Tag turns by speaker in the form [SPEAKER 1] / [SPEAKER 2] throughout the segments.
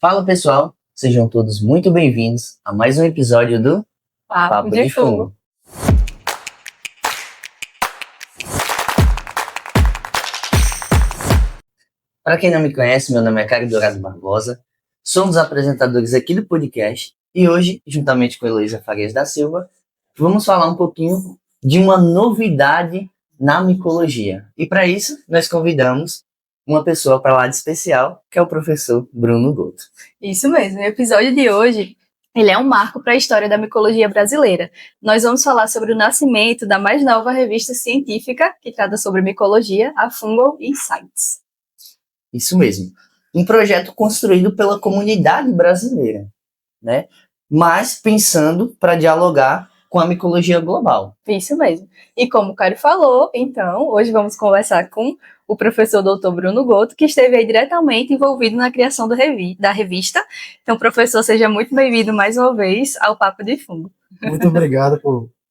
[SPEAKER 1] Fala pessoal, sejam todos muito bem-vindos a mais um episódio do
[SPEAKER 2] Papo de Fungo.
[SPEAKER 1] Para quem não me conhece, meu nome é Caio Dourado Barbosa, sou um dos apresentadores aqui do podcast e hoje, juntamente com a Heloísa Farias da Silva, vamos falar um pouquinho de uma novidade na micologia. E para isso, nós convidamos uma pessoa para lá de especial, que é o professor Bruno Goto.
[SPEAKER 2] Isso mesmo, o episódio de hoje ele é um marco para a história da micologia brasileira. Nós vamos falar sobre o nascimento da mais nova revista científica que trata sobre micologia, a Fungal Insights.
[SPEAKER 1] Isso mesmo. Um projeto construído pela comunidade brasileira, né? Mas pensando para dialogar com a micologia global.
[SPEAKER 2] Isso mesmo. E como o Caio falou, então, hoje vamos conversar com o professor Dr. Bruno Goto, que esteve aí diretamente envolvido na criação da revista. Então, professor, seja muito bem-vindo mais uma vez ao Papo de Fungo.
[SPEAKER 3] Muito obrigado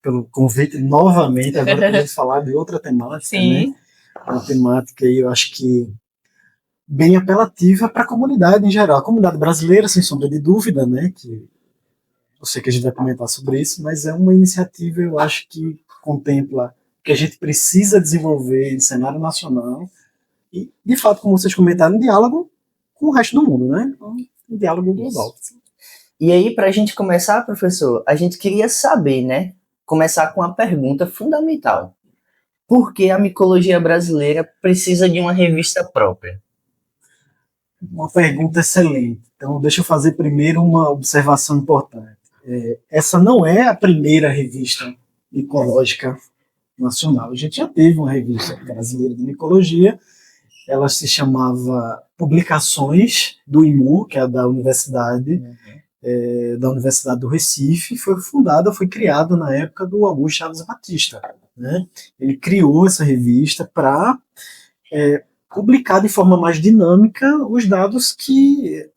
[SPEAKER 3] pelo convite novamente. Agora podemos falar de outra temática,
[SPEAKER 2] Sim.
[SPEAKER 3] Né? Uma temática aí, eu acho que bem apelativa para a comunidade em geral. A comunidade brasileira, sem sombra de dúvida, né? Que eu sei que a gente vai comentar sobre isso, mas é uma iniciativa, eu acho, que contempla que a gente precisa desenvolver em cenário nacional e, de fato, como vocês comentaram, um diálogo com o resto do mundo, né? Um diálogo global.
[SPEAKER 1] E aí, para a gente começar, professor, a gente queria saber, né? Começar com uma pergunta fundamental. Por que a micologia brasileira precisa de uma revista própria?
[SPEAKER 3] Uma pergunta excelente. Então, deixa eu fazer primeiro uma observação importante. Essa não é a primeira revista micológica nacional. A gente já teve uma revista brasileira de micologia. Ela se chamava Publicações do IMU, que é da Universidade do Recife. Foi criada na época do Augusto Chaves Batista. Né? Ele criou essa revista para publicar de forma mais dinâmica os dados que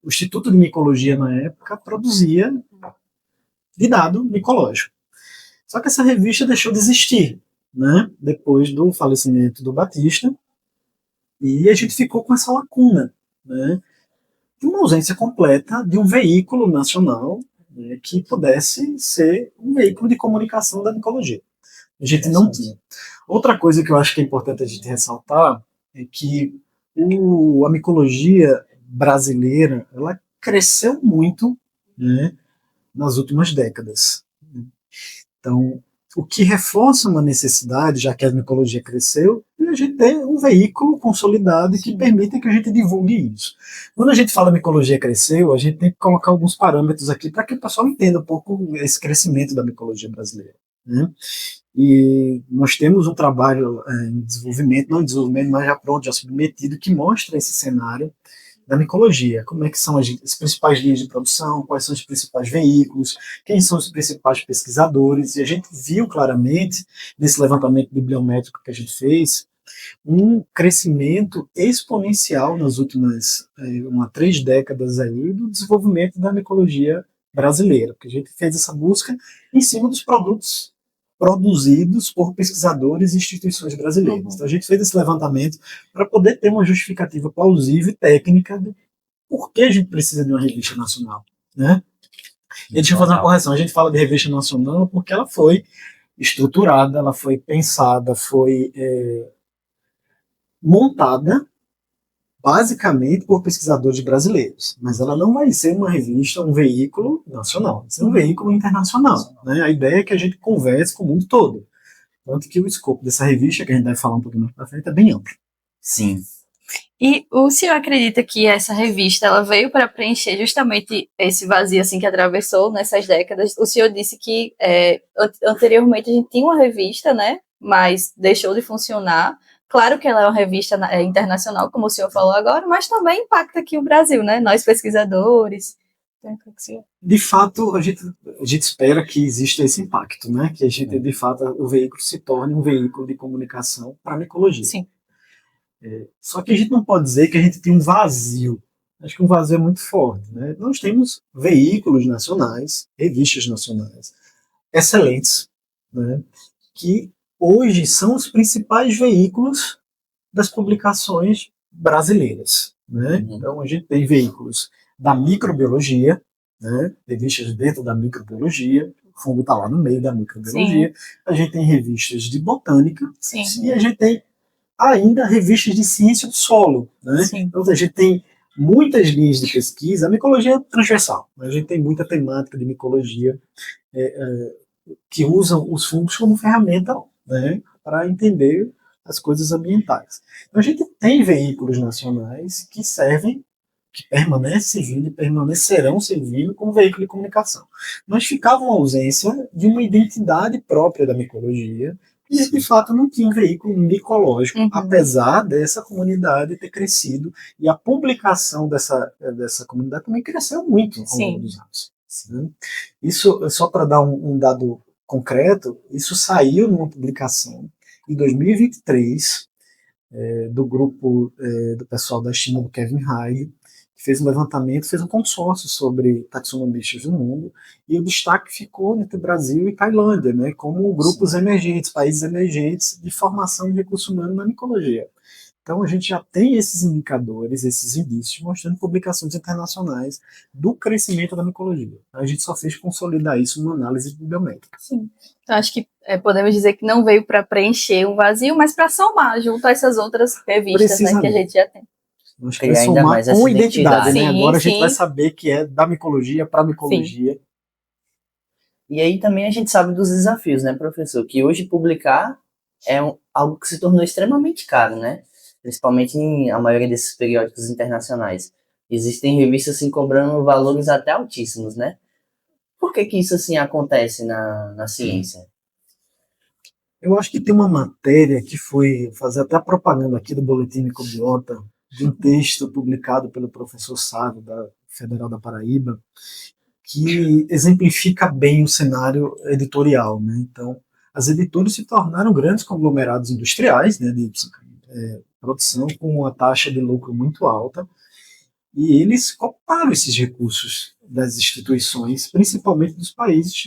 [SPEAKER 3] o Instituto de Micologia na época produzia de dado micológico. Só que essa revista deixou de existir, né, depois do falecimento do Batista, e a gente ficou com essa lacuna, né, de uma ausência completa de um veículo nacional, né, que pudesse ser um veículo de comunicação da micologia. A gente não tinha. Outra coisa que eu acho que é importante a gente ressaltar é que a micologia brasileira ela cresceu muito, né, nas últimas décadas. Então, o que reforça uma necessidade, já que a micologia cresceu, é a gente ter um veículo consolidado que permita que a gente divulgue isso. Quando a gente fala micologia cresceu, a gente tem que colocar alguns parâmetros aqui para que o pessoal entenda um pouco esse crescimento da micologia brasileira. Né? E nós temos um trabalho em desenvolvimento, não em desenvolvimento, mas já pronto, já submetido, que mostra esse cenário da micologia. Como é que são as principais linhas de produção, quais são os principais veículos, quem são os principais pesquisadores, e a gente viu claramente, nesse levantamento bibliométrico que a gente fez, um crescimento exponencial nas últimas 3 décadas aí do desenvolvimento da micologia brasileira, porque a gente fez essa busca em cima dos produtos produzidos por pesquisadores e instituições brasileiras. Então a gente fez esse levantamento para poder ter uma justificativa plausível e técnica de por que a gente precisa de uma revista nacional. Né? E deixa eu fazer uma correção, a gente fala de revista nacional porque ela foi estruturada, ela foi pensada, foi montada basicamente por pesquisadores brasileiros, mas ela não vai ser uma revista, um veículo nacional, vai ser um veículo internacional. Né? A ideia é que a gente converse com o mundo todo, tanto que o escopo dessa revista, que a gente vai falar um pouquinho mais para frente, é bem amplo.
[SPEAKER 1] Sim.
[SPEAKER 2] E o senhor acredita que essa revista ela veio para preencher justamente esse vazio assim que atravessou nessas décadas? O senhor disse que anteriormente a gente tinha uma revista, né, mas deixou de funcionar. Claro que ela é uma revista internacional, como o senhor falou agora, mas também impacta aqui o Brasil, né? Nós pesquisadores.
[SPEAKER 3] De fato, a gente espera que exista esse impacto, né? Que a gente, de fato, o veículo se torne um veículo de comunicação para a micologia.
[SPEAKER 2] Sim.
[SPEAKER 3] Só que a gente não pode dizer que a gente tem um vazio. Acho que um vazio é muito forte, né? Nós temos veículos nacionais, revistas nacionais, excelentes, né? Que hoje são os principais veículos das publicações brasileiras. né? Então a gente tem veículos da microbiologia, né? Revistas dentro da microbiologia, o fungo está lá no meio da microbiologia. A gente tem revistas de botânica e a gente tem ainda revistas de ciência do solo, né? Então a gente tem muitas linhas de pesquisa. A micologia é transversal, a gente tem muita temática de micologia que usam os fungos como ferramenta, né, para entender as coisas ambientais. Então a gente tem veículos nacionais que servem, que permanecem servindo e permanecerão servindo como veículo de comunicação. Mas ficava uma ausência de uma identidade própria da micologia e, de fato, não tinha um veículo micológico, apesar dessa comunidade ter crescido e a publicação dessa comunidade também cresceu muito ao longo dos anos. Né? Isso, só para dar um dado concreto, isso saiu numa publicação em 2023 do grupo do pessoal da China, do Kevin Haig, que fez um levantamento, fez um consórcio sobre taxonomistas do mundo, e o destaque ficou entre Brasil e Tailândia, né, como grupos emergentes, países emergentes de formação de recurso humano na micologia. Então a gente já tem esses indicadores, esses indícios, mostrando publicações internacionais do crescimento da micologia. A gente só fez consolidar isso numa análise bibliométrica.
[SPEAKER 2] Sim. Então acho que podemos dizer que não veio para preencher um vazio, mas para somar junto a essas outras revistas, né, que a gente já tem.
[SPEAKER 3] Nós queremos somar com identidade, né? Agora a gente vai saber que é da micologia para a micologia.
[SPEAKER 1] Sim. E aí também a gente sabe dos desafios, né, professor? Que hoje publicar é algo que se tornou extremamente caro, né? Principalmente em a maioria desses periódicos internacionais. Existem revistas assim cobrando valores até altíssimos, né? Por que isso assim acontece na ciência?
[SPEAKER 3] Eu acho que tem uma matéria que foi fazer até a propaganda aqui do Boletim Microbiota, de um texto publicado pelo professor Sávio, da Federal da Paraíba, que exemplifica bem o cenário editorial, né? Então, as editoras se tornaram grandes conglomerados industriais, né, de produção com uma taxa de lucro muito alta, e eles coparam esses recursos das instituições, principalmente dos países.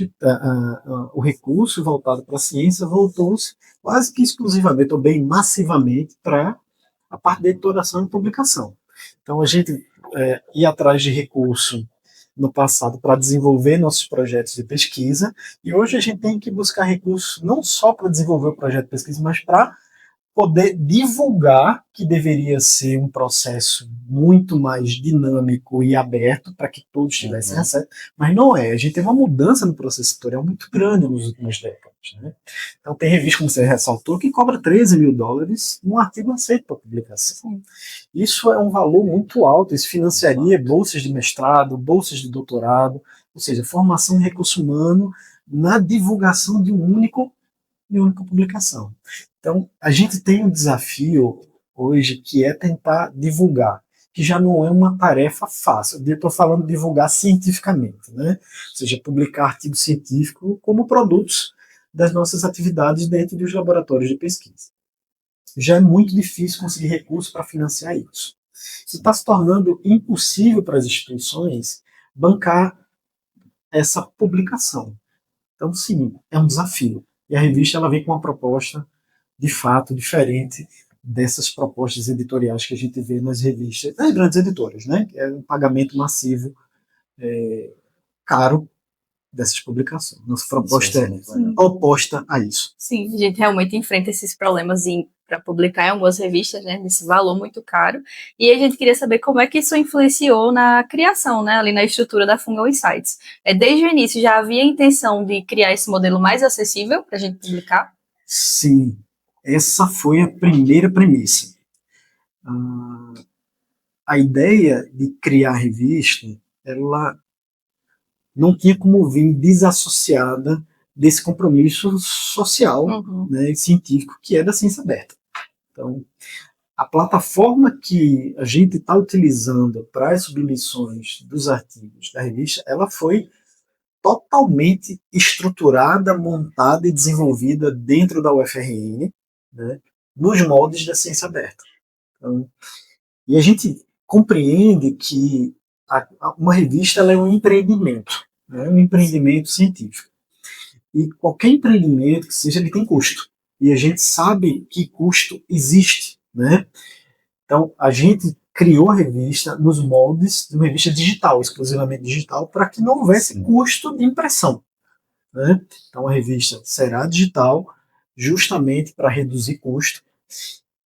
[SPEAKER 3] O recurso voltado para a ciência voltou-se quase que exclusivamente, ou bem massivamente, para a parte de editoração e publicação. Então a gente ia atrás de recurso no passado para desenvolver nossos projetos de pesquisa, e hoje a gente tem que buscar recursos não só para desenvolver o projeto de pesquisa, mas para poder divulgar, que deveria ser um processo muito mais dinâmico e aberto para que todos tivessem acesso, mas não é. A gente teve uma mudança no processo editorial muito grande nas últimas décadas, né? Então tem revista, como você ressaltou, que cobra $13 mil um artigo aceito para publicação. Isso é um valor muito alto, isso financiaria bolsas de mestrado, bolsas de doutorado, ou seja, formação de recurso humano na divulgação de uma única publicação. Então, a gente tem um desafio hoje que é tentar divulgar, que já não é uma tarefa fácil. Eu estou falando de divulgar cientificamente, né? Ou seja, publicar artigo científico como produtos das nossas atividades dentro dos laboratórios de pesquisa. Já é muito difícil conseguir recursos para financiar isso. Isso está se tornando impossível para as instituições bancar essa publicação. Então, sim, é um desafio. E a revista ela vem com uma proposta de fato diferente dessas propostas editoriais que a gente vê nas revistas, das grandes editoras, né? É um pagamento massivo, caro dessas publicações. Nossa proposta é oposta a isso.
[SPEAKER 2] Sim, a gente realmente enfrenta esses problemas para publicar em algumas revistas, né? Desse valor muito caro. E a gente queria saber como é que isso influenciou na criação, né? Ali na estrutura da Fungal Insights. Desde o início já havia a intenção de criar esse modelo mais acessível para a gente publicar?
[SPEAKER 3] Sim. Essa foi a primeira premissa. A ideia de criar a revista, ela não tinha como vir desassociada desse compromisso social, né, e científico que é da ciência aberta. Então, a plataforma que a gente está utilizando para as submissões dos artigos da revista, ela foi totalmente estruturada, montada e desenvolvida dentro da UFRN, né, nos moldes da ciência aberta. Então, e a gente compreende que uma revista ela é um empreendimento, né, um empreendimento científico. E qualquer empreendimento que seja, ele tem custo. E a gente sabe que custo existe, né? Então, a gente criou a revista nos moldes de uma revista digital, exclusivamente digital, para que não houvesse custo de impressão, né? Então a revista será digital justamente para reduzir custo.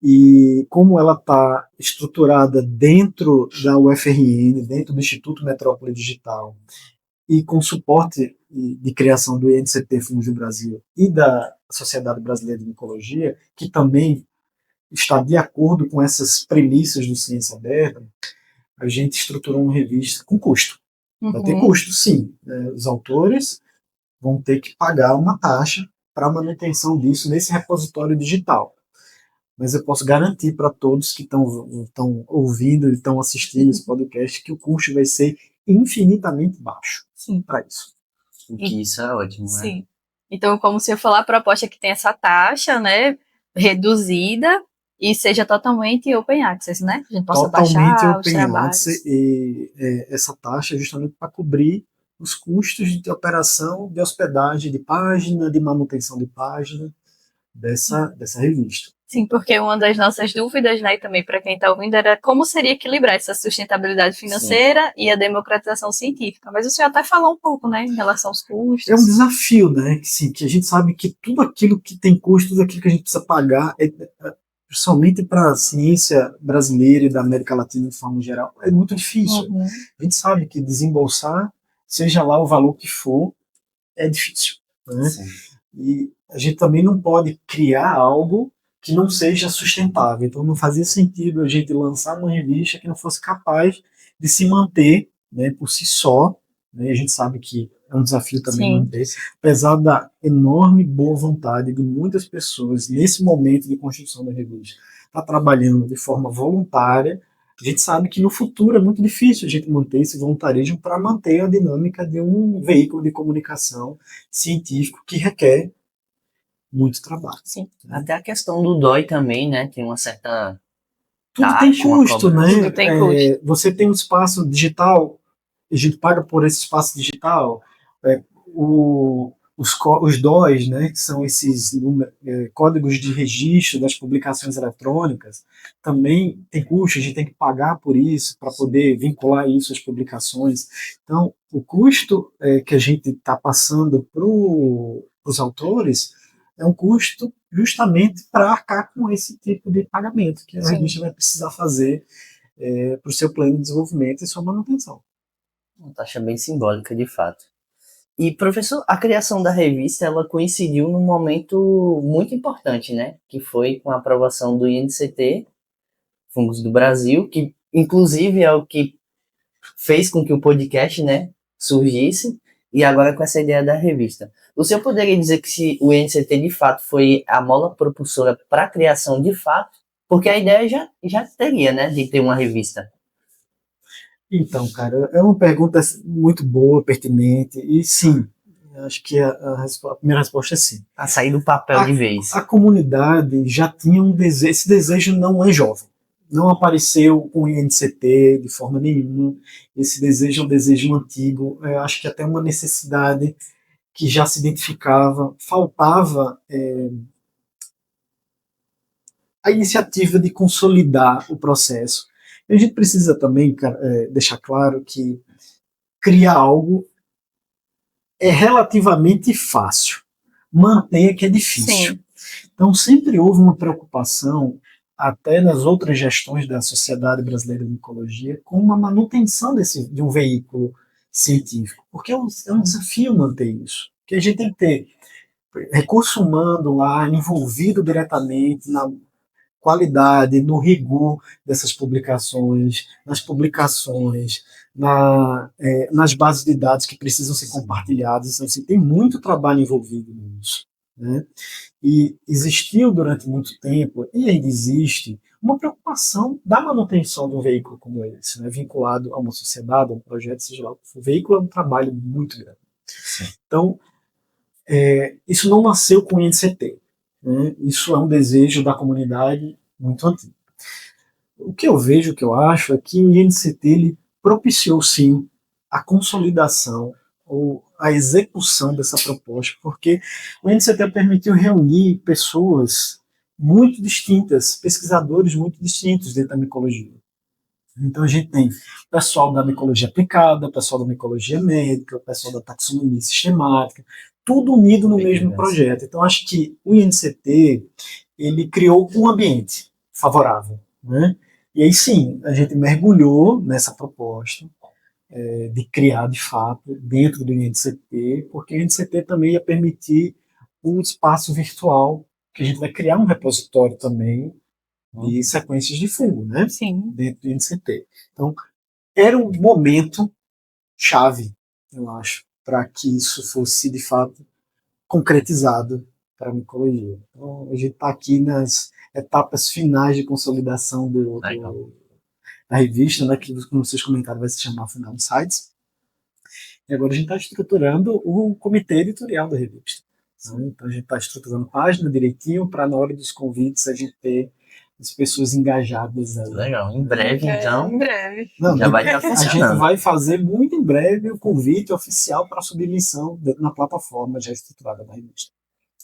[SPEAKER 3] E como ela está estruturada dentro da UFRN, dentro do Instituto Metrópole Digital, e com suporte de criação do INCT Fungos do Brasil e da Sociedade Brasileira de Micologia, que também está de acordo com essas premissas do Ciência Aberta, a gente estruturou uma revista com custo. Vai ter custo, sim. Os autores vão ter que pagar uma taxa para a manutenção disso nesse repositório digital. Mas eu posso garantir para todos que estão ouvindo e estão assistindo esse podcast que o custo vai ser infinitamente baixo para isso.
[SPEAKER 1] O que isso é ótimo, né?
[SPEAKER 2] Sim. Então, como você falou, a proposta é que tem essa taxa, né, reduzida e seja totalmente open access, né? A gente possa baixar os trabalhos.
[SPEAKER 3] E essa taxa é justamente para cobrir os custos de operação, de hospedagem de página, de manutenção de página dessa revista.
[SPEAKER 2] Sim, porque uma das nossas dúvidas, né, e também para quem está ouvindo, era como seria equilibrar essa sustentabilidade financeira e a democratização científica. Mas o senhor até falou um pouco, né, em relação aos custos.
[SPEAKER 3] É um desafio, né, que a gente sabe que tudo aquilo que tem custo, tudo aquilo que a gente precisa pagar, principalmente para a ciência brasileira e da América Latina de forma geral, é muito difícil. A gente sabe que desembolsar, seja lá o valor que for, é difícil, né? E a gente também não pode criar algo que não seja sustentável. Então não fazia sentido a gente lançar uma revista que não fosse capaz de se manter, né, por si só, né? A gente sabe que é um desafio também manter, apesar da enorme boa vontade de muitas pessoas nesse momento de construção da revista, tá trabalhando de forma voluntária. A gente sabe que no futuro é muito difícil a gente manter esse voluntarismo para manter a dinâmica de um veículo de comunicação científico que requer muito trabalho.
[SPEAKER 1] Sim. Até a questão do DOI também, né? Tem uma certa
[SPEAKER 3] tudo
[SPEAKER 1] taxa,
[SPEAKER 3] tem custo, né?
[SPEAKER 2] Tudo tem custo.
[SPEAKER 3] Você tem um espaço digital, a gente paga por esse espaço digital. Os DOIs, né, que são esses códigos de registro das publicações eletrônicas, também tem custo, a gente tem que pagar por isso, para poder vincular isso às publicações. Então, o custo que a gente está passando para os autores é um custo justamente para arcar com esse tipo de pagamento que a revista vai precisar fazer para o seu plano de desenvolvimento e sua manutenção.
[SPEAKER 1] Uma taxa bem simbólica, de fato. E, professor, a criação da revista, ela coincidiu num momento muito importante, né? Que foi com a aprovação do INCT, Fungos do Brasil, que inclusive é o que fez com que o podcast, né, surgisse, e agora com essa ideia da revista. O senhor poderia dizer que o INCT, de fato, foi a mola propulsora para a criação de fato? Porque a ideia já teria, né, de ter uma revista.
[SPEAKER 3] Então, cara, é uma pergunta muito boa, pertinente, e sim, acho que a primeira resposta é sim.
[SPEAKER 1] A sair do papel de vez.
[SPEAKER 3] A comunidade já tinha um desejo, esse desejo não é jovem, não apareceu com o INCT de forma nenhuma, esse desejo é um desejo antigo, eu acho que até uma necessidade que já se identificava, faltava a iniciativa de consolidar o processo. E a gente precisa também deixar claro que criar algo é relativamente fácil, manter é que é difícil.
[SPEAKER 2] Sim.
[SPEAKER 3] Então sempre houve uma preocupação, até nas outras gestões da Sociedade Brasileira de Micologia, com uma manutenção de um veículo científico, porque é um desafio manter isso, que a gente tem que ter recurso humano lá envolvido diretamente na qualidade, no rigor dessas publicações, nas publicações, nas bases de dados que precisam ser compartilhadas. Então, assim, tem muito trabalho envolvido nisso, né? E existiu durante muito tempo, e ainda existe, uma preocupação da manutenção de um veículo como esse, né? Vinculado a uma sociedade, a um projeto, seja lá o que for. O veículo é um trabalho muito grande. Sim. Então, isso não nasceu com o INCT. Isso é um desejo da comunidade muito antigo. O que eu vejo, o que eu acho, é que o INCT ele propiciou, sim, a consolidação ou a execução dessa proposta, porque o INCT permitiu reunir pessoas muito distintas, pesquisadores muito distintos dentro da micologia. Então a gente tem o pessoal da micologia aplicada, o pessoal da micologia médica, o pessoal da taxonomia sistemática, tudo unido no mesmo projeto. Então acho que o INCT, ele criou um ambiente favorável, né? E aí sim, a gente mergulhou nessa proposta de criar, de fato, dentro do INCT, porque o INCT também ia permitir um espaço virtual, que a gente vai criar um repositório também de sequências de fungo, né?
[SPEAKER 2] Sim.
[SPEAKER 3] Dentro do INCT. Então, era um momento chave, eu acho, para que isso fosse, de fato, concretizado para a micologia. Então, a gente está aqui nas etapas finais de consolidação da revista, né, que, como vocês comentaram, vai se chamar Final Insights. E agora a gente está estruturando o comitê editorial da revista. Né? Então, a gente está estruturando página direitinho para, na hora dos convites, a gente ter as pessoas engajadas ali.
[SPEAKER 1] Legal. Em breve, então,
[SPEAKER 2] Em breve.
[SPEAKER 3] Não,
[SPEAKER 1] já vai estar
[SPEAKER 3] a gente
[SPEAKER 1] funcionando.
[SPEAKER 3] vai fazer muito em breve o convite oficial para submissão na plataforma já estruturada da revista.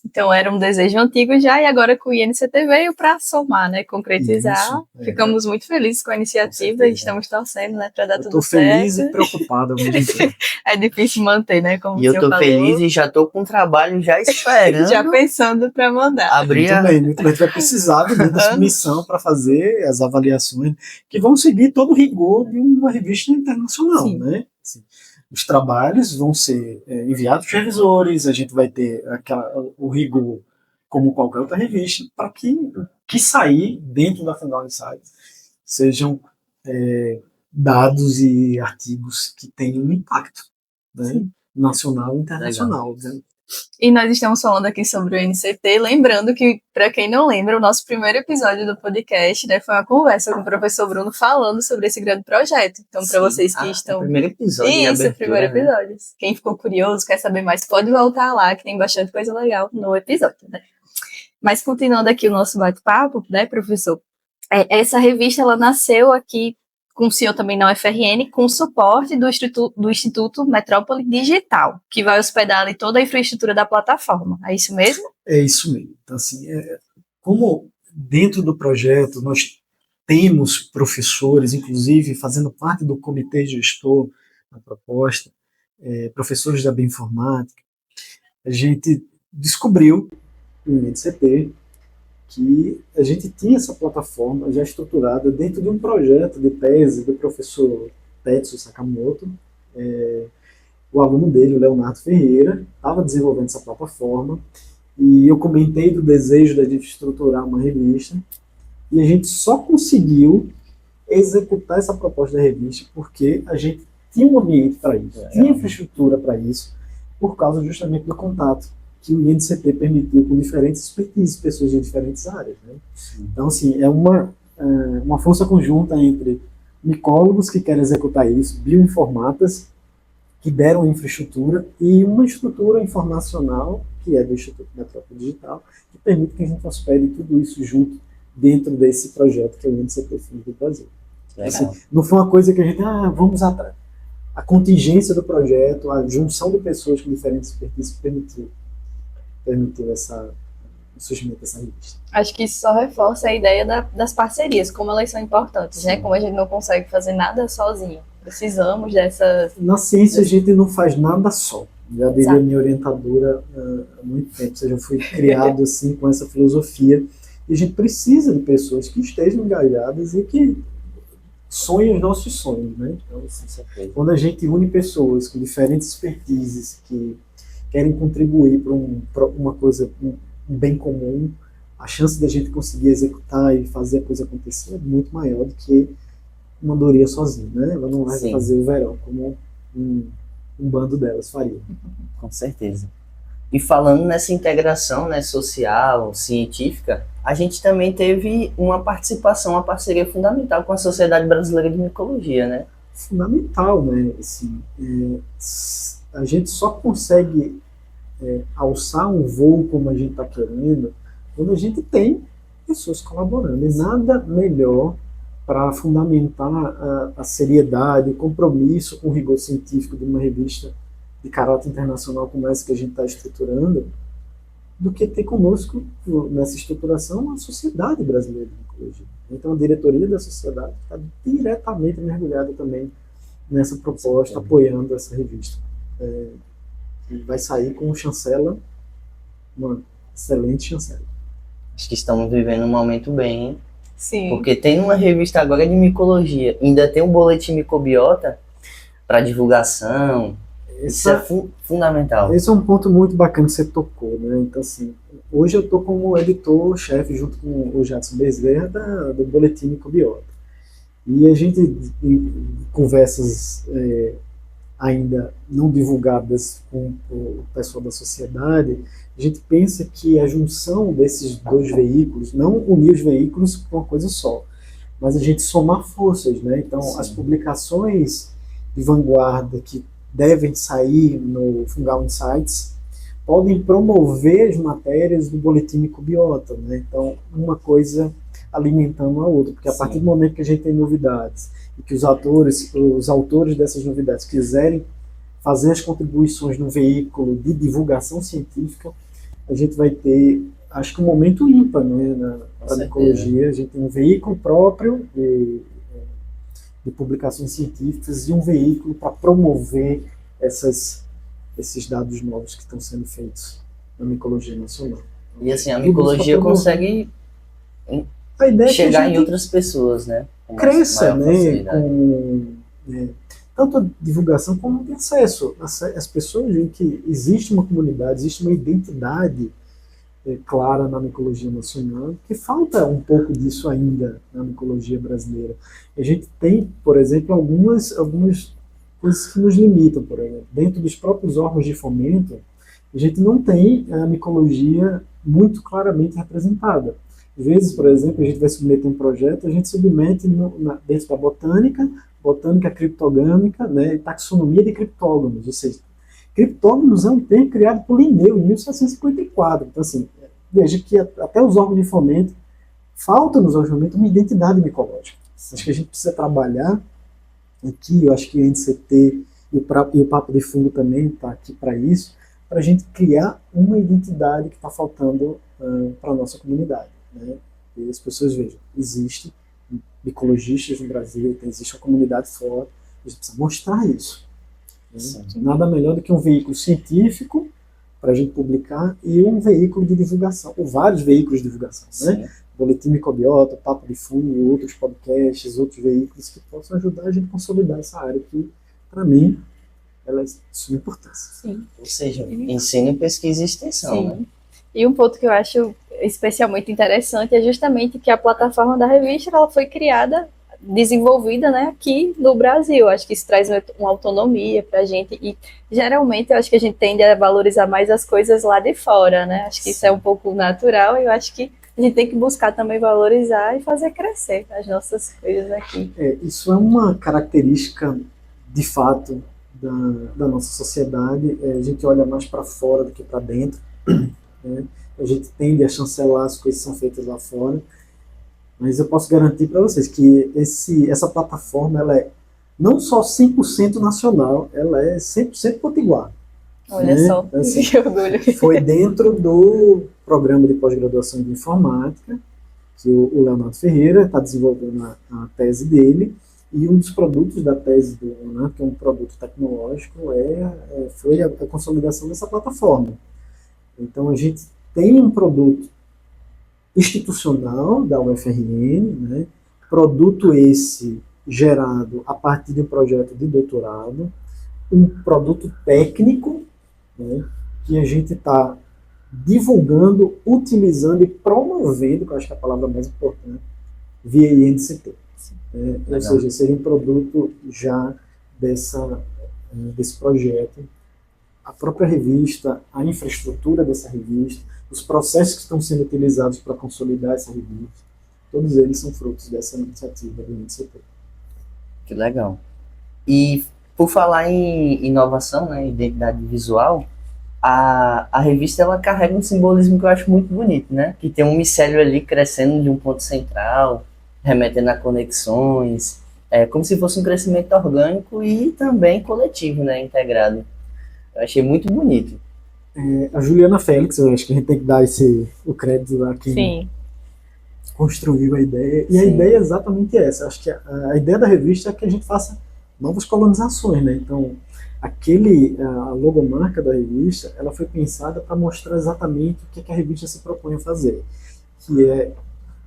[SPEAKER 2] Então era um desejo antigo já, e agora com o INCT veio para somar, né? Concretizar.
[SPEAKER 3] Isso,
[SPEAKER 2] Ficamos muito felizes com a iniciativa e estamos torcendo, né? Para dar
[SPEAKER 3] Eu
[SPEAKER 2] tudo
[SPEAKER 3] estou feliz
[SPEAKER 2] certo.
[SPEAKER 3] e preocupado ao mesmo tempo.
[SPEAKER 2] É difícil manter, né? Como
[SPEAKER 1] E eu
[SPEAKER 2] o senhor
[SPEAKER 1] tô
[SPEAKER 2] falou.
[SPEAKER 1] feliz e já tô com o trabalho já esperando
[SPEAKER 2] Já pensando para mandar.
[SPEAKER 1] abrir
[SPEAKER 3] Muito bem, muito bem. A gente vai precisar do da submissão para fazer as avaliações que vão seguir todo o rigor de uma revista internacional,
[SPEAKER 2] Sim.
[SPEAKER 3] né? Assim, os trabalhos vão ser enviados para os revisores, a gente vai ter o rigor como qualquer outra revista, para que sair dentro da Final Insights sejam dados e artigos que tenham um impacto, né? Nacional e internacional. Né?
[SPEAKER 2] E nós estamos falando aqui sobre o NCT, lembrando que, para quem não lembra, o nosso primeiro episódio do podcast, né, foi uma conversa com o professor Bruno falando sobre esse grande projeto. Então, para vocês que estão...
[SPEAKER 1] O primeiro episódio de
[SPEAKER 2] Isso,
[SPEAKER 1] abertura,
[SPEAKER 2] o primeiro
[SPEAKER 1] né?
[SPEAKER 2] episódio. Quem ficou curioso, quer saber mais, pode voltar lá, que tem bastante coisa legal no episódio, né? Mas continuando aqui o nosso bate-papo, né, professor? Essa revista, ela nasceu aqui com o senhor também na UFRN, com o suporte do Instituto Metrópole Digital, que vai hospedar ali toda a infraestrutura da plataforma. É isso mesmo?
[SPEAKER 3] É isso mesmo. Então, assim, como dentro do projeto nós temos professores, inclusive fazendo parte do comitê gestor da proposta, professores da bioinformática, a gente descobriu no INCT que a gente tinha essa plataforma já estruturada dentro de um projeto de tese do professor Tetsu Sakamoto. O aluno dele, o Leonardo Ferreira, estava desenvolvendo essa plataforma e eu comentei do desejo da gente estruturar uma revista e a gente só conseguiu executar essa proposta da revista porque a gente tinha um ambiente para isso, tinha infraestrutura para isso, por causa justamente do contato que o INCT permitiu com diferentes expertises, pessoas de diferentes áreas. Né? Então, assim, é uma força conjunta entre micólogos que querem executar isso, bioinformatas que deram infraestrutura e uma estrutura informacional, que é do Instituto Metrópole Digital, que permite que a gente hospede tudo isso junto dentro desse projeto que é o INCT Fundos do Brasil. Assim, não foi uma coisa que a gente, vamos atrás. A contingência do projeto, a junção de pessoas com diferentes expertises permitiu o surgimento dessa revista.
[SPEAKER 2] Acho que isso só reforça a ideia das parcerias, como elas são importantes, né? Como a gente não consegue fazer nada sozinho. Precisamos dessas...
[SPEAKER 3] Na ciência a gente não faz nada só. Já diria minha orientadora há muito tempo. Ou seja, eu fui criado assim com essa filosofia. E a gente precisa de pessoas que estejam engajadas e que sonhem os nossos sonhos, né? Então, assim, quando a gente une pessoas com diferentes expertises que querem contribuir para uma coisa, um bem comum, a chance da gente conseguir executar e fazer a coisa acontecer é muito maior do que uma andorinha sozinha, né? Ela não vai fazer o verão, como um bando delas faria.
[SPEAKER 1] Com certeza. E falando nessa integração, né, social, científica, a gente também teve uma participação, uma parceria fundamental com a Sociedade Brasileira de Micologia, né?
[SPEAKER 3] Fundamental, né? Assim, a gente só consegue alçar um voo como a gente está querendo quando a gente tem pessoas colaborando. E nada melhor para fundamentar a seriedade, o compromisso com o rigor científico de uma revista de caráter internacional como essa que a gente está estruturando, do que ter conosco nessa estruturação a Sociedade Brasileira de Oncologia. Então, a diretoria da sociedade está diretamente mergulhada também nessa proposta, apoiando essa revista. E vai sair com chancela, uma excelente chancela.
[SPEAKER 1] Acho que estamos vivendo um momento bem, hein?
[SPEAKER 2] Sim.
[SPEAKER 1] Porque tem uma revista agora de micologia, ainda tem um boletim microbiota para divulgação. Isso é fundamental.
[SPEAKER 3] Esse é um ponto muito bacana que você tocou, né? Então, assim, hoje eu estou como editor-chefe, junto com o Jadson Bezerra, do Boletim Microbiota. E a gente, em conversas ainda não divulgadas com o pessoal da sociedade, a gente pensa que a junção desses dois veículos, não unir os veículos com uma coisa só, mas a gente somar forças, né? Então, as publicações de vanguarda que devem sair no Fungal Insights podem promover as matérias do Boletim Microbiota, né? Então, uma coisa alimentando a outra, porque a partir do momento que a gente tem novidades e que os autores dessas novidades quiserem fazer as contribuições no veículo de divulgação científica, a gente vai ter, acho que um momento ímpar, né, na micologia. A gente tem um veículo próprio de publicações científicas e um veículo para promover esses dados novos que estão sendo feitos na micologia nacional.
[SPEAKER 1] E assim, a micologia consegue chegar em outras pessoas, né?
[SPEAKER 3] Cresça, né? Tanto a divulgação como o acesso. As pessoas veem que existe uma comunidade, existe uma identidade clara na micologia nacional, que falta um pouco disso ainda na micologia brasileira. A gente tem, por exemplo, algumas coisas que nos limitam, por exemplo. Dentro dos próprios órgãos de fomento, a gente não tem a micologia muito claramente representada. Às vezes, por exemplo, a gente vai submeter um projeto, a gente submete dentro da botânica criptogâmica, né, taxonomia de criptógamos, ou seja, criptógamos é um termo criado por Linneu em 1754. Então, assim, veja que até os órgãos de fomento, falta nos órgãos de fomento uma identidade micológica. Acho que a gente precisa trabalhar aqui, eu acho que o NCT e o Papo de Fungo também está aqui para isso, para a gente criar uma identidade que está faltando para a nossa comunidade. Né? E as pessoas vejam, existem micologistas no Brasil, existe uma comunidade forte, a gente precisa mostrar isso. Né? Nada melhor do que um veículo científico para a gente publicar e um veículo de divulgação, ou vários veículos de divulgação. Né? Boletim Microbiota, Papo de Fungo, outros podcasts, outros veículos que possam ajudar a gente a consolidar essa área que, para mim, ela é de suma importância.
[SPEAKER 2] Sim.
[SPEAKER 1] Ou seja, ensino, pesquisa e extensão.
[SPEAKER 2] Sim.
[SPEAKER 1] Né?
[SPEAKER 2] E um ponto que eu acho especialmente interessante é justamente que a plataforma da revista ela foi criada, desenvolvida, né, aqui no Brasil. Acho que isso traz uma autonomia para a gente e geralmente eu acho que a gente tende a valorizar mais as coisas lá de fora, né? Acho que isso é um pouco natural e eu acho que a gente tem que buscar também valorizar e fazer crescer as nossas coisas aqui.
[SPEAKER 3] Isso é uma característica de fato da nossa sociedade. A gente olha mais para fora do que para dentro. Né? A gente tende a chancelar as coisas que são feitas lá fora, mas eu posso garantir para vocês que essa plataforma ela é não só 100% nacional, ela é 100% potiguar.
[SPEAKER 2] Olha só,
[SPEAKER 3] assim,
[SPEAKER 2] que orgulho.
[SPEAKER 3] Foi dentro do programa de pós-graduação de informática, que o Leonardo Ferreira está desenvolvendo a tese dele, e um dos produtos da tese do Leonardo, que é um produto tecnológico, foi a consolidação dessa plataforma. Então, a gente tem um produto institucional da UFRN, né? Produto esse gerado a partir de um projeto de doutorado, um produto técnico, né? Que a gente está divulgando, utilizando e promovendo, que eu acho que é a palavra mais importante, via INCT. Ou seja, seria um produto já desse projeto. A própria revista, a infraestrutura dessa revista, os processos que estão sendo utilizados para consolidar essa revista, todos eles são frutos dessa iniciativa do INCT.
[SPEAKER 1] Que legal. E por falar em inovação, né, identidade visual, a revista ela carrega um simbolismo que eu acho muito bonito, né? Que tem um micélio ali crescendo de um ponto central, remetendo a conexões, como se fosse um crescimento orgânico e também coletivo, né, integrado. Eu achei muito bonito.
[SPEAKER 3] A Juliana Félix, eu acho que a gente tem que dar o crédito a quem
[SPEAKER 2] Sim.
[SPEAKER 3] construiu a ideia. E a
[SPEAKER 1] Sim.
[SPEAKER 3] ideia é exatamente essa. Acho que a ideia da revista é que a gente faça novas colonizações, né? Então, a logomarca da revista, ela foi pensada para mostrar exatamente o que a revista se propõe a fazer, que é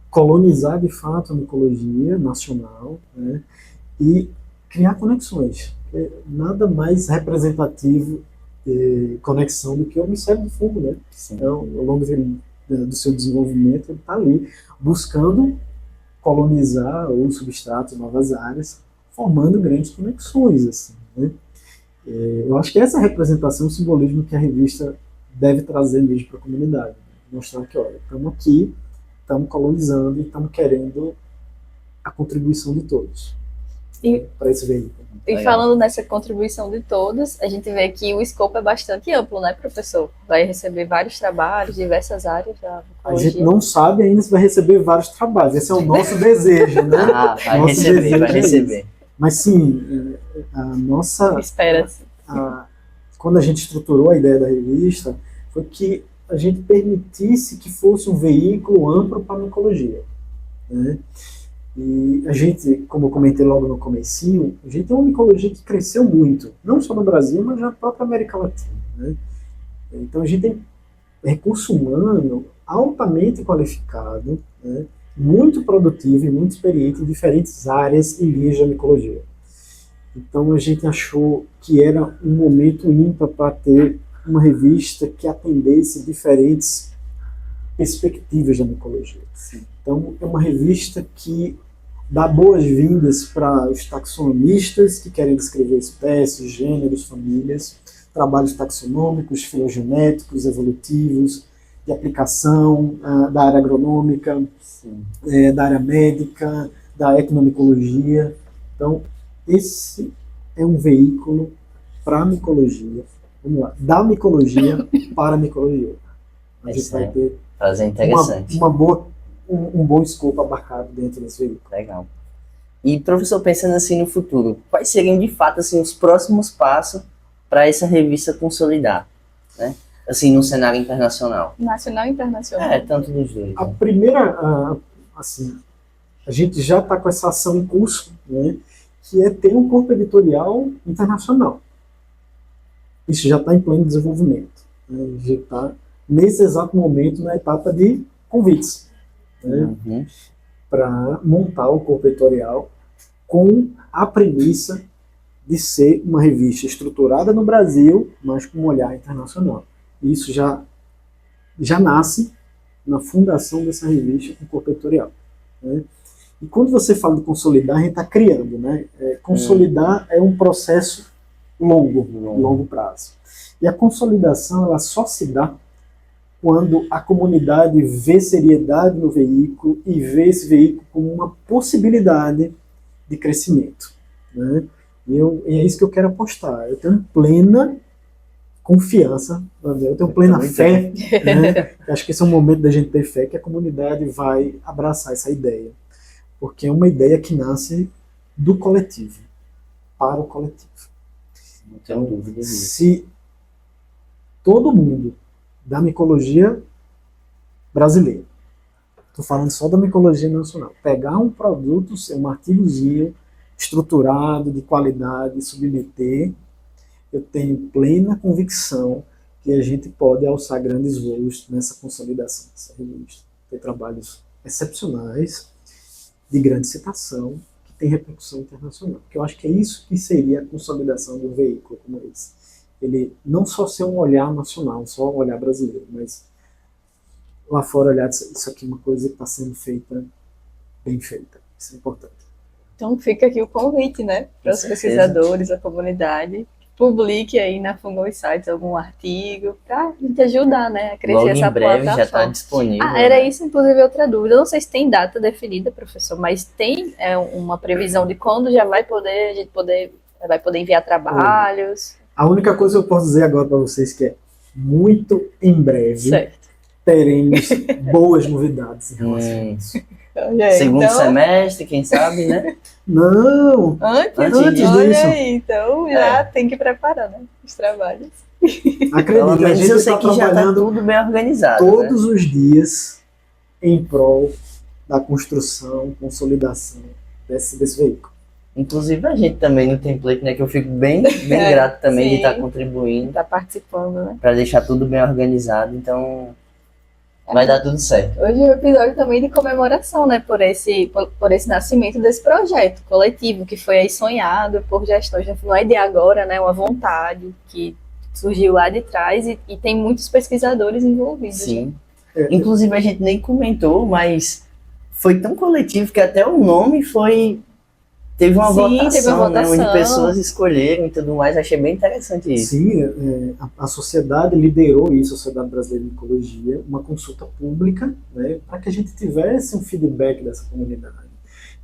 [SPEAKER 3] colonizar de fato a micologia nacional, né? E criar conexões. Nada mais representativo de conexão do que o mistério do fungo, né?
[SPEAKER 1] Sim.
[SPEAKER 3] Então, ao longo do seu desenvolvimento, ele está ali buscando colonizar ou substratos, novas áreas, formando grandes conexões, assim, né? Eu acho que essa representação, o simbolismo que a revista deve trazer mesmo para a comunidade, né? Mostrar que, olha, estamos aqui, estamos colonizando e estamos querendo a contribuição de todos para esse veículo.
[SPEAKER 2] E falando nessa contribuição de todos, a gente vê que o escopo é bastante amplo, né, professor? Vai receber vários trabalhos, diversas áreas da
[SPEAKER 3] A gente não sabe ainda se vai receber vários trabalhos. Esse é o nosso desejo, né?
[SPEAKER 1] Vai
[SPEAKER 3] Nosso
[SPEAKER 1] receber,
[SPEAKER 3] desejo
[SPEAKER 1] vai
[SPEAKER 3] é
[SPEAKER 1] receber.
[SPEAKER 3] esse. Mas sim, a nossa...
[SPEAKER 2] Espera-se.
[SPEAKER 3] Quando a gente estruturou a ideia da revista, foi que a gente permitisse que fosse um veículo amplo para a micologia, né? E a gente, como eu comentei logo no comecinho, a gente tem uma micologia que cresceu muito, não só no Brasil, mas na própria América Latina, né? Então a gente tem recurso humano altamente qualificado, né? Muito produtivo e muito experiente em diferentes áreas e linhas da micologia. Então a gente achou que era um momento ímpar para ter uma revista que atendesse diferentes perspectivas da micologia.
[SPEAKER 1] Sim.
[SPEAKER 3] Então é uma revista que dá boas-vindas para os taxonomistas que querem descrever espécies, gêneros, famílias, trabalhos taxonômicos, filogenéticos, evolutivos, de aplicação da área agronômica, da área médica, da etnomicologia. Então, esse é um veículo para a micologia, vamos lá, da micologia para a micologia. A gente vai ter
[SPEAKER 1] interessante.
[SPEAKER 3] um bom escopo abarcado dentro desse veículo.
[SPEAKER 1] Legal. E, professor, pensando assim no futuro, quais seriam de fato assim, os próximos passos para essa revista consolidar, né? Assim, no cenário internacional.
[SPEAKER 2] Nacional e internacional.
[SPEAKER 1] Tanto dos dois.
[SPEAKER 3] A primeira, assim, a gente já está com essa ação em curso, né, que é ter um corpo editorial internacional. Isso já está em pleno desenvolvimento, né? A gente está, nesse exato momento, na etapa de convites, né, para montar o corpo editorial com a premissa de ser uma revista estruturada no Brasil, mas com um olhar internacional. Isso já nasce na fundação dessa revista com corpo editorial, né? E quando você fala de consolidar, a gente está criando, né? Consolidar é um processo longo prazo. E a consolidação ela só se dá quando a comunidade vê seriedade no veículo e vê esse veículo como uma possibilidade de crescimento, né? E é isso que eu quero apostar. Eu tenho plena confiança, eu tenho plena fé, né? Acho que esse é o momento da gente ter fé que a comunidade vai abraçar essa ideia, porque é uma ideia que nasce do coletivo, para o coletivo.
[SPEAKER 1] Não tenho dúvida disso.
[SPEAKER 3] Se todo mundo da micologia brasileira, estou falando só da micologia nacional, pegar um produto, um artigozinho estruturado, de qualidade, submeter, eu tenho plena convicção que a gente pode alçar grandes voos nessa consolidação dessa revista. Ter trabalhos excepcionais, de grande citação, que tem repercussão internacional. Porque eu acho que é isso que seria a consolidação de um veículo como esse. Ele não só ser um olhar nacional, só um olhar brasileiro, mas lá fora olhar isso aqui é uma coisa que está sendo feita, bem feita. Isso é importante.
[SPEAKER 2] Então fica aqui o convite, né, para os pesquisadores, a comunidade, publique aí na Fungo Insights algum artigo para a gente ajudar, né, a crescer
[SPEAKER 1] logo
[SPEAKER 2] essa
[SPEAKER 1] em breve
[SPEAKER 2] plataforma.
[SPEAKER 1] Já está disponível.
[SPEAKER 2] Era isso, inclusive, outra dúvida. Eu não sei se tem data definida, professor, mas tem uma previsão de quando já vai poder, a gente vai poder enviar trabalhos?
[SPEAKER 3] A única coisa que eu posso dizer agora para vocês que é muito em breve.
[SPEAKER 2] Certo.
[SPEAKER 3] teremos boas novidades em relação a isso.
[SPEAKER 2] Olha aí,
[SPEAKER 1] Segundo
[SPEAKER 2] então,
[SPEAKER 1] semestre, quem sabe, né?
[SPEAKER 3] Não!
[SPEAKER 2] antes
[SPEAKER 3] Antes
[SPEAKER 2] disso.
[SPEAKER 3] disso.
[SPEAKER 2] Olha aí, então já tem que preparar, né? Os trabalhos.
[SPEAKER 1] Pelo
[SPEAKER 3] Acredite, a
[SPEAKER 1] menos eu
[SPEAKER 3] gente
[SPEAKER 1] sei
[SPEAKER 3] está
[SPEAKER 1] que já tá
[SPEAKER 3] trabalhando
[SPEAKER 1] tudo bem organizado, né?
[SPEAKER 3] todos os dias em prol da construção, consolidação desse veículo.
[SPEAKER 1] Inclusive a gente também no template, né? Que eu fico bem grato também de
[SPEAKER 2] sim.
[SPEAKER 1] estar contribuindo
[SPEAKER 2] Tá participando, né?
[SPEAKER 1] para deixar tudo bem organizado. Então vai dar tudo certo.
[SPEAKER 2] Hoje é um episódio também de comemoração, né? Por esse nascimento desse projeto coletivo que foi aí sonhado por gestões. Não é de agora, né? Uma vontade que surgiu lá de trás e tem muitos pesquisadores envolvidos.
[SPEAKER 1] Sim.
[SPEAKER 2] Né?
[SPEAKER 1] Inclusive a gente nem comentou, mas foi tão coletivo que até o nome teve uma
[SPEAKER 2] Sim,
[SPEAKER 1] votação,
[SPEAKER 2] teve uma
[SPEAKER 1] né?
[SPEAKER 2] votação.
[SPEAKER 1] Onde pessoas escolheram e tudo mais. Achei bem interessante isso.
[SPEAKER 3] Sim, a sociedade liderou isso, a Sociedade Brasileira de Micologia, uma consulta pública, né, para que a gente tivesse um feedback dessa comunidade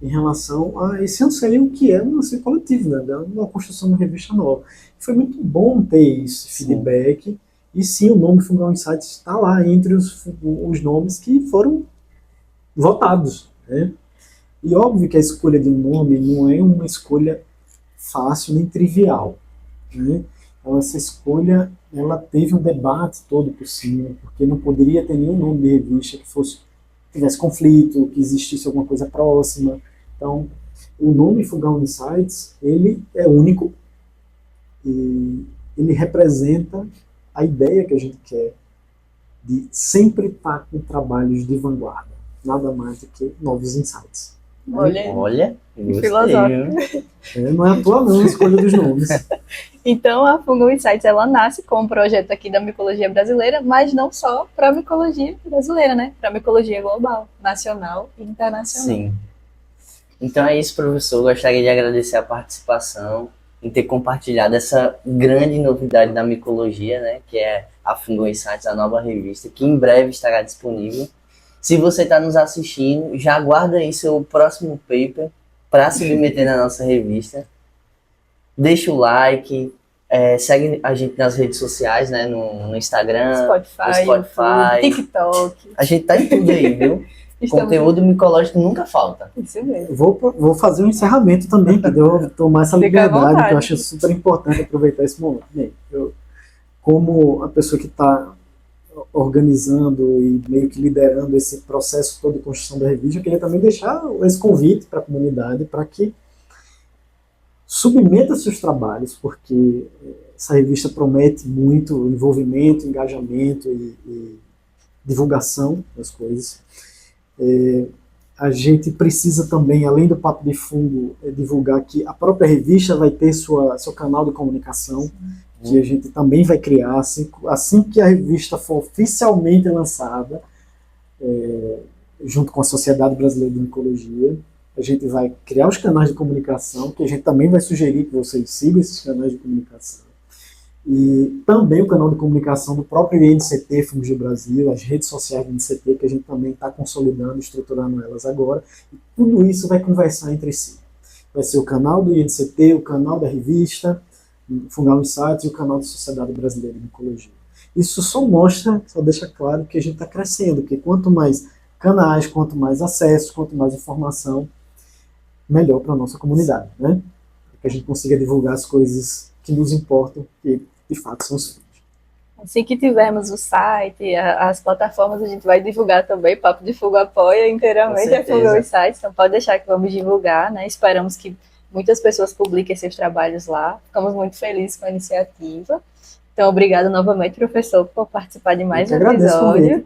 [SPEAKER 3] em relação a esse anseio que é um anseio coletivo, né, da construção de uma revista nova. Foi muito bom ter esse feedback, e sim, o nome Fungal Insights está lá entre os nomes que foram votados, né? E óbvio que a escolha de um nome não é uma escolha fácil nem trivial, né? Então essa escolha, ela teve um debate todo por cima, porque não poderia ter nenhum nome de revista que tivesse conflito, que existisse alguma coisa próxima. Então, o nome Fungal Insights, ele é único e ele representa a ideia que a gente quer de sempre estar com trabalhos de vanguarda, nada mais do que novos insights.
[SPEAKER 1] Olha,
[SPEAKER 2] filosófico.
[SPEAKER 3] Não é à toa não a escolha dos nomes.
[SPEAKER 2] Então, a Fungal Insights, ela nasce como um projeto aqui da micologia brasileira, mas não só para a micologia brasileira, né? Para a micologia global, nacional e internacional.
[SPEAKER 1] Sim. Então é isso, professor. Gostaria de agradecer a participação, em ter compartilhado essa grande novidade da micologia, né? Que é a Fungal Insights, a nova revista, que em breve estará disponível. Se você está nos assistindo, já aguarda aí seu próximo paper para submeter na nossa revista. Deixa o like, segue a gente nas redes sociais, né? No Instagram,
[SPEAKER 2] Spotify,
[SPEAKER 1] no Spotify,
[SPEAKER 2] YouTube, TikTok.
[SPEAKER 1] A gente tá em tudo aí, viu? Conteúdo micológico nunca falta.
[SPEAKER 2] Isso mesmo.
[SPEAKER 3] Vou fazer um encerramento também, que eu tomar essa
[SPEAKER 2] Fica à
[SPEAKER 3] liberdade,
[SPEAKER 2] vontade.
[SPEAKER 3] que eu acho super importante aproveitar esse momento. Bem, como a pessoa que está organizando e meio que liderando esse processo todo de construção da revista, eu queria também deixar esse convite para a comunidade para que submeta seus trabalhos, porque essa revista promete muito envolvimento, engajamento e divulgação das coisas. A gente precisa também, além do Papo de Fungo, divulgar que a própria revista vai ter seu canal de comunicação, que a gente também vai criar assim que a revista for oficialmente lançada, junto com a Sociedade Brasileira de Micologia. A gente vai criar os canais de comunicação, que a gente também vai sugerir que vocês sigam esses canais de comunicação. E também o canal de comunicação do próprio INCT Fungos do Brasil, as redes sociais do INCT, que a gente também está consolidando, estruturando elas agora. E tudo isso vai conversar entre si. Vai ser o canal do INCT, o canal da revista, Fungal Insights e o canal da Sociedade Brasileira de Micologia. Isso só deixa claro que a gente está crescendo, que quanto mais canais, quanto mais acesso, quanto mais informação, melhor para a nossa comunidade, né? Que a gente consiga divulgar as coisas que nos importam, que de fato são os fungos.
[SPEAKER 2] Assim que tivermos o site, as plataformas, a gente vai divulgar também. Papo de Fungo apoia inteiramente a Fungal Insights, então pode deixar que vamos divulgar, né? Esperamos que muitas pessoas publiquem seus trabalhos lá. Ficamos muito felizes com a iniciativa. Então, obrigado novamente, professor, por participar de mais um episódio.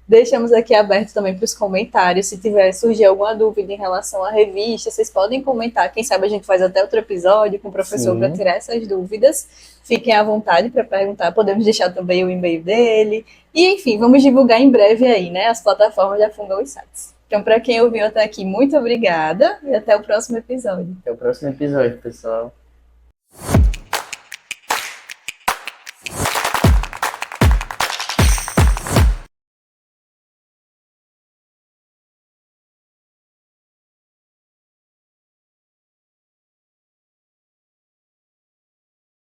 [SPEAKER 2] Deixamos aqui aberto também para os comentários. Se surgir alguma dúvida em relação à revista, vocês podem comentar. Quem sabe a gente faz até outro episódio com o professor para tirar essas dúvidas. Fiquem à vontade para perguntar. Podemos deixar também o e-mail dele. E, enfim, vamos divulgar em breve aí, né, as plataformas da Fungal Insights. Então, para quem ouviu até aqui, muito obrigada e até o próximo episódio.
[SPEAKER 1] Até o próximo episódio, pessoal.